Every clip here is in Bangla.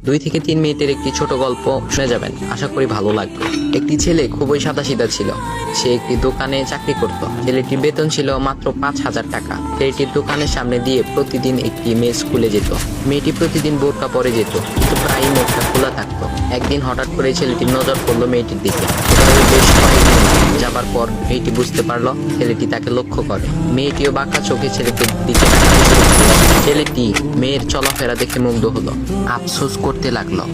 2 থেকে 3 মিনিটের একটি ছোট গল্প শুনে যাবেন, আশা করি ভালো লাগবে। একটি ছেলে খুবই সাদাসিধা ছিল। সে একটি দোকানে চাকরি করত। ছেলেটির বেতন ছিল মাত্র 5,000 টাকা। ছেলেটির দোকানের সামনে দিয়ে প্রতিদিন একটি মেয়ে স্কুলে যেত। মেয়েটি প্রতিদিন বোরকা পরে যেত, কিন্তু প্রায়ই মুখটা খোলা থাকতো। একদিন হঠাৎ করে ছেলেটির নজর পড়লো মেয়েটির দিকে। এভাবে বেশ কয়েকদিন যাবার পর মেয়েটি বুঝতে পারলো ছেলেটি তাকে লক্ষ্য করে। মেয়েটিও বাঁকা চোখে ছেলেটির দিকে তাকাতে শুরু করলো। ছেলেটি মেয়ের চলাফেরা দেখে মুগ্ধ হলো। আফসোস করতে লাগলো,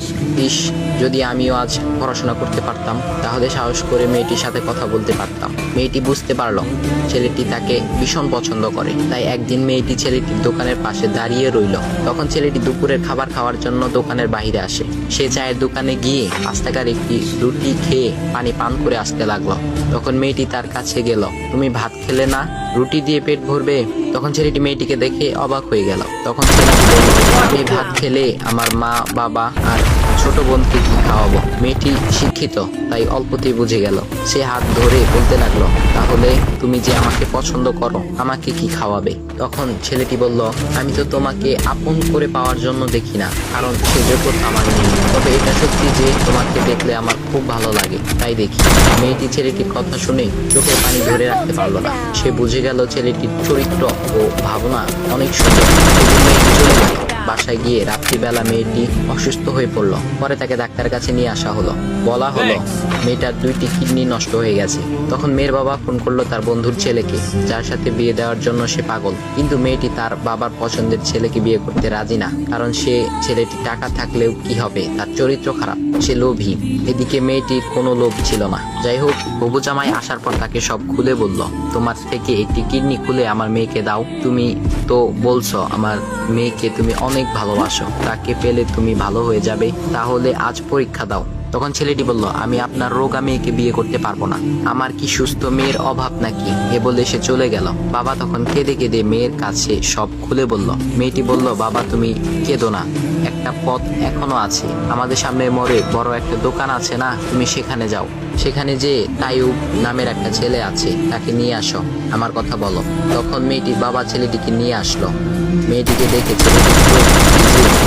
ইস, যদি আমিও আজ পড়াশোনা করতে পারতাম, তাহলে সাহস করে মেয়েটির সাথে কথা বলতে পারতাম। মেয়েটি বুঝতে পারলো ছেলেটি তাকে ভীষণ পছন্দ করে। তাই একদিন মেয়েটি ছেলেটির দোকানের পাশে দাঁড়িয়ে রইল। তখন ছেলেটি দুপুরের খাবার খাওয়ার জন্য দোকানের বাইরে আসে। সে চায়ের দোকানে গিয়ে 5 টাকার একটি রুটি খেয়ে পানি পান করে আসতে লাগলো। তখন মেয়েটি তার কাছে গেল। তুমি ভাত খেলে না? রুটি দিয়ে পেট ভরবে? তখন ছেলেটি মেয়েটিকে দেখে অবাক হয়ে গেল। তখন ছেলেটি বলল, আমি ভাত খেলে আমার মা, বাবা আর ছোট বোনকে কি খাওয়াবো? মেয়েটি শিক্ষিত, তাই অল্পতেই বুঝে গেল। সে হাত ধরে বলতে লাগলো, তাহলে তুমি যে আমাকে পছন্দ করো, আমাকে কি খাওয়াবে? তখন ছেলেটি বলল, আমি তো তোমাকে আপন করে পাওয়ার জন্য দেখি না, কারণ সে যোগ্যতা আমার নেই। তবে এটা সত্যি যে তোমাকে দেখলে আমার খুব ভালো লাগে, তাই দেখি। মেয়েটি ছেলেটির কথা শুনে চোখের পানি ধরে রাখতে পারলো না। সে বুঝে গেল ছেলেটির চরিত্র ও ভাবনা অনেক সুন্দর। মেয়েটি চলে গেল। বাসায় গিয়ে রাত্রিবেলা মেয়েটি অসুস্থ হয়ে পড়ল। পরে তাকে ডাক্তারের কাছে নিয়ে আসা হলো। বলা হলো মেয়েটার 2টি কিডনি নষ্ট হয়ে গেছে। তখন মেয়ের বাবা ফোন করলো তার বন্ধুর ছেলেকে, যার সাথে বিয়ে দেওয়ার জন্য সে পাগল। কিন্তু মেয়েটি তার বাবার পছন্দের ছেলেকে বিয়ে করতে রাজি না, কারণ সে ছেলেটি টাকা থাকলেও কি হবে, তার চরিত্র খারাপ, সে লোভী। এদিকে মেয়েটির কোনো লোভ ছিল না। যাই হোক, হবু জামাই আসার পর তাকে সব খুলে বলল, তোমার থেকে একটি কিডনি খুলে আমার মেয়েকে দাও। তুমি তো বলছো আমার মেয়েকে তুমি অনেক ভালোবাসো, তাকে পেলে তুমি ভালো হয়ে যাবে, তাহলে আজ পরীক্ষা দাও। তখন ছেলেটি বলল, আমি আপনার রোগা মেয়েকে বিয়ে করতে পারবো না, আমার কি সুস্থ মেয়ের অভাব নাকি? এ বলে সে চলে গেল। বাবা তখন কেঁদে কেঁদে মেয়ের কাছে সব খুলে বলল। মেয়েটি বলল, বাবা তুমি কেঁদো না, একটা পথ এখনো আছে, আমাদের সামনে মোড়ে বড় একটা দোকান আছে না, তুমি সেখানে যাও। সেখানে যে তাইয়ুব নামের একটা ছেলে আছে, তাকে নিয়ে আসো, আমার কথা বলো। তখন মেয়েটির বাবা ছেলেটিকে নিয়ে আসলো। মেয়েটিকে দেখে ছেলেটি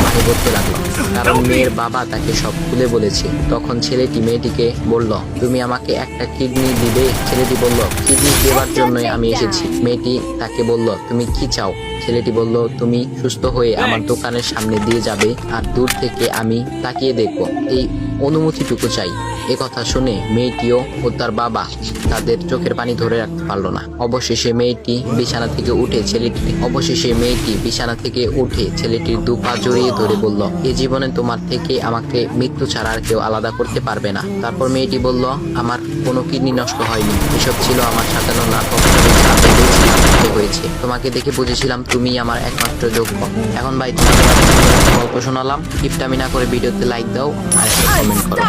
পানি পড়তে লাগলো, কারণ মেয়ের বাবা তাকে সব খুলে বলেছে। তখন ছেলেটি মেয়েটিকে বলল, তুমি আমাকে একটা কিডনি দিবে? ছেলেটি বলল, কিডনি দেওয়ার জন্যই আমি এসেছি। মেয়েটি তাকে বলল, তুমি কি চাও? ছেলেটি বলল, তুমি সুস্থ হয়ে আমার দোকানের সামনে দিয়ে যাবে, আর দূর থেকে আমি তাকিয়ে দেখবো, এই অনুমতিটুকু চাই। এ কথা শুনে মেয়েটিও ও তার বাবা তাদের চোখের পানি ধরে রাখতে পারলো না। অবশেষে মেয়েটি বিছানা থেকে উঠে ছেলেটির 2 পা জড়িয়ে ধরে বলল, এই জীবনে তোমার থেকে আমাকে মৃত্যু ছাড়া আর কেউ আলাদা করতে পারবে না। তারপর মেয়েটি বলল, আমার কোনো কিডনি নষ্ট হয়নি, এসব ছিল আমার সাজানো নাটক, হয়েছে। তোমাকে দেখে বুঝেছিলাম তুমি আমার একমাত্র যোগ্য। এখন ভাই তোমাদের গল্প শোনালাম, কিপটামি না করে ভিডিওতে লাইক দাও আর একটা কমেন্ট করো।